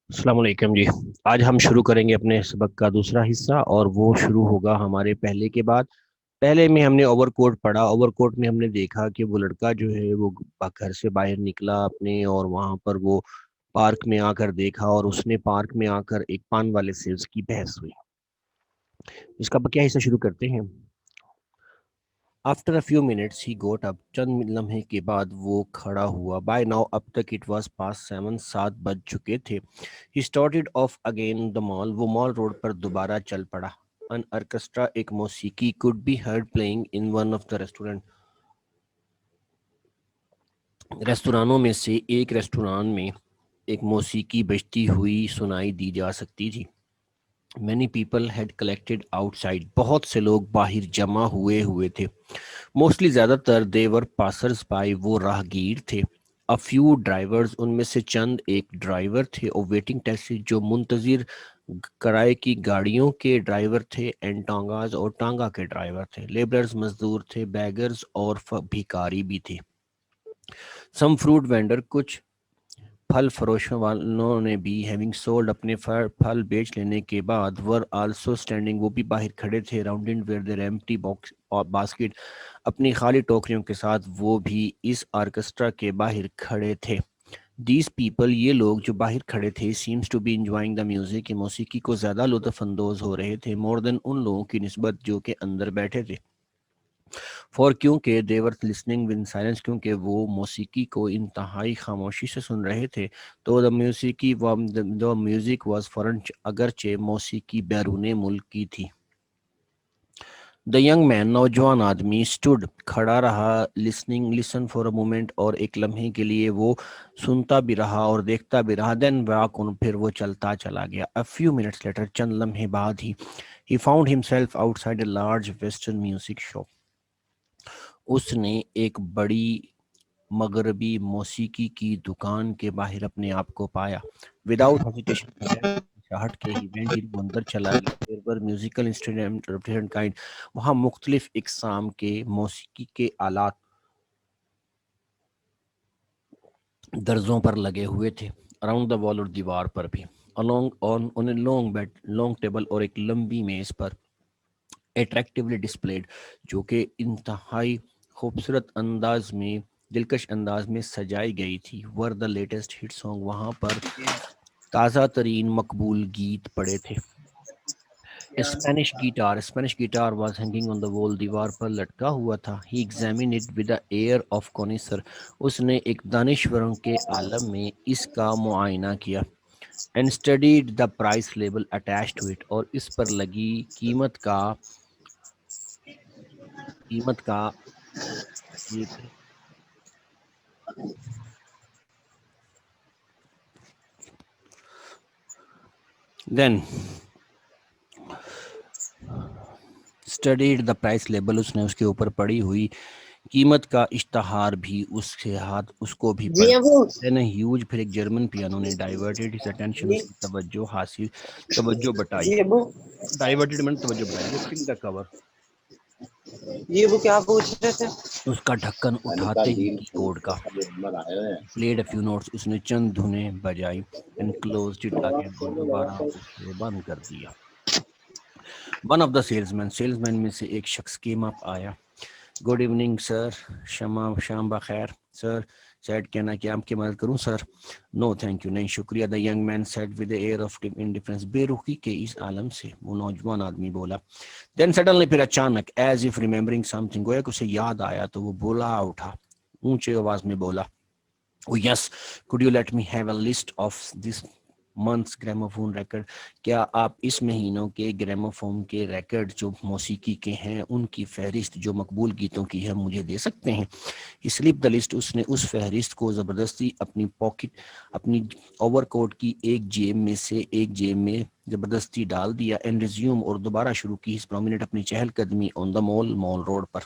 السلام علیکم جی۔ آج ہم شروع کریں گے اپنے سبق کا دوسرا حصہ، اور وہ شروع ہوگا ہمارے پہلے کے بعد۔ پہلے میں ہم نے اوور کوٹ پڑھا۔ اوور کوٹ میں ہم نے دیکھا کہ وہ لڑکا جو ہے وہ گھر سے باہر نکلا اپنے، اور وہاں پر وہ پارک میں آ کر دیکھا، اور اس نے پارک میں آ کر ایک پان والے سے اس کی بحث ہوئی۔ اس کا بقیہ حصہ شروع کرتے ہیں۔ After a few minutes he got up۔ چند لمحے کے بعد وہ کھڑا ہوا۔ By now اب تک it was past 7۔ 7 بج چکے تھے۔ He started off again the mall۔ وہ مال روڈ پر دوبارہ چل پڑا۔ An orchestra ایک موسیقی could be heard playing in one of the restaurant۔ ریستورانوں میں سے ایک ریستوران میں ایک موسیقی بجتی ہوئی سنائی دی جا سکتی تھی۔ Many people had collected outside۔ بہت سے لوگ باہر جمع ہوئے تھے۔ Mostly زیادہ تر they were passers by۔ وہ راہگیر تھے۔ A few drivers۔ ان میں سے چند ایک ڈرائیور تھے۔ اور waiting taxi جو منتظر کرائے کی گاڑیوں کے ڈرائیور تھے۔ and ٹانگاز اور ٹانگا کے ڈرائیور تھے۔ Laborers مزدور تھے۔ beggars اور بھیکاری بھی تھے۔ Some fruit vendor کچھ پھل فروشوں والوں نے بھی having sold اپنے پھل بیچ لینے کے بعد were also standing۔ وہ بھی باہر کھڑے تھے rounded with their empty basket۔ اپنی خالی ٹوکریوں کے ساتھ وہ بھی اس آرکسٹرا کے باہر کھڑے تھے۔ These people یہ لوگ جو باہر کھڑے تھے seems to be enjoying the music۔ یہ موسیقی کو زیادہ لطف اندوز ہو رہے تھے more than ان لوگوں کی نسبت جو کہ اندر بیٹھے تھے۔ فور کیونکہ they were listening in silence۔ کیونکہ وہ موسیقی کو انتہائی خاموشی سے سن رہے تھے۔ تو the music was foreign۔ اگرچہ موسیقی بیرون ملک کی تھی۔ The young man نوجوان آدمی stood کھڑا رہا listen for a moment۔ اور ایک لمحے کے لیے وہ سنتا بھی رہا اور دیکھتا بھی رہا۔ then walk on۔ پھر وہ چلتا چلا گیا۔ A few minutes later چند لمحے بعد ہی he found himself outside a large western music shop۔ اس نے ایک بڑی مغربی موسیقی کی دکان کے باہر اپنے آپ کو پایا۔ وداؤٹ ہیزیٹیشن بغیر ہچکچاہٹ کے ہی وینٹ ان، وہ اندر چلا گیا۔ دیر پر میوزیکل انسٹرومنٹ ڈفرنٹ کائنڈ۔ وہاں مختلف اقسام کے موسیقی کے آلات درزوں پر لگے ہوئے تھے۔ اراؤنڈ دا وال، اور دیوار پر بھی۔ لانگ ٹیبل، اور ایک لمبی میز پر اٹریکٹیولی ڈسپلیڈ، جو کہ انتہائی خوبصورت انداز میں دلکش انداز میں سجائی گئی تھی۔ ور دا لیٹسٹ ہٹ سانگ، وہاں پر تازہ ترین مقبول گیت پڑے تھے۔ Spanish guitar was hanging on the wall, دیوار پر لٹکا ہوا تھا۔ He examine it with the air of connoisseur, اس نے ایک دانشوروں کے عالم میں اس کا معائنہ کیا۔ And studied the price label attach to it, اور اس پر لگی قیمت کا یہ then studied the price label, اس نے اس کے اوپر پڑی ہوئی قیمت کا اشتہار بھی اس کو بھی جی پڑھا۔ ابو، Then a huge، پھر ایک جرمن پیانو نے ڈائیورٹیڈ his attention، اس کی توجہ بٹائی۔ جی ابو، ڈائیورٹیڈ میں توجہ بٹائی۔ Lifting the cover، جی ابو کیا پوچھ رہے تھے؟ اس کا ڈھکن اٹھاتے ہی کی بورڈ کا۔ Played a few notes، اس نے چند دھنیں بجائی۔ And closed it again، اور دوبارہ اسے بند کر دیا۔ One of the salesmen میں سے ایک شخص came up آیا۔ گڈ ایوننگ سر، شام بخیر سر، سیڈ کہنا کہ آپ کی مدد کروں سر؟ نو تھینک یو، نہیں شکریہ۔ The young man said with air of indifference, بے رخی کے اس عالم سے وہ نوجوان آدمی بولا۔ دین سڈنلی، پھر اچانک، as if remembering some thing, گویا کہ اسے یاد آیا تو وہ بولا اٹھا، اونچے آواز میں بولا، او یس، could you let me have a list of this month's gramophone record؟ کیا آپ اس مہینوں کے گراموفون کے ریکارڈ جو موسیقی کے ہیں ان کی فہرست جو مقبول گیتوں کی ہے مجھے دے سکتے ہیں؟ He slipped the list، اس نے اس فہرست کو زبردستی اپنی اوور کوٹ کی ایک جیب میں زبردستی ڈال دیا۔ اینڈ ریزیوم، اور دوبارہ شروع کی his promenade، اپنی چہل قدمی on the mall road per.